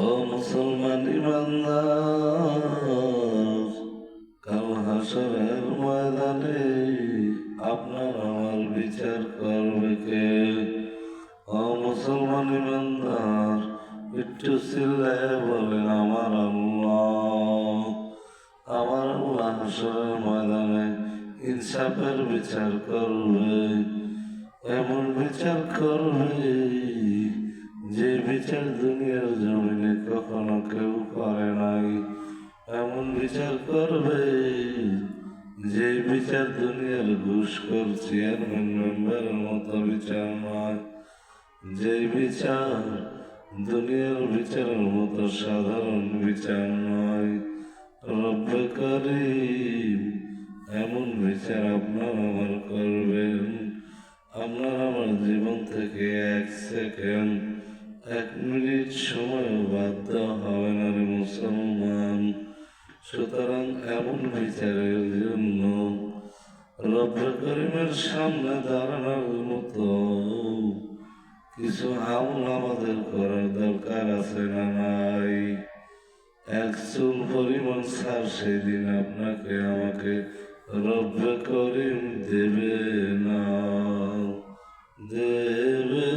ও মুসলমান ইমানদার, কাল হাসরের ময়দানে আপনার আমার বিচার করবে কে? ও মুসলমান ইমানদার, একটু চিল্লায় বলেন আমার আল্লাহ। আমার আল্লাহ হাসরের ময়দানে ইনসাফের বিচার করবে, এমন বিচার করবে যে বিচার দুনিয়ার জমিনে কখনো কেউ করে নাই। এমন বিচার করবে যে বিচার দুনিয়ার ঘুষখোর চেয়ারম্যান মেম্বারের মতো বিচার নয়। যে বিচার দুনিয়ার বিচারের মতো সাধারণ বিচার নয়। রব্বে করিম এমন বিচার আপনার আমার করবেন, আপনার আমার জীবন থেকে এক সেকেন্ড, এক মিনিট সময় বাধ্য হবে না রে মুসলমান। সুতরাং এমন বিচারের জন্য রব্বে করিমের সামনে দাঁড়ানোর মতো কিছু আমল আমাদের করার দরকার আছে না নাই? এক চুল পরিমাণ ছাড় সেদিন আপনাকে আমাকে রব্বে করিম দেবে না, দেবে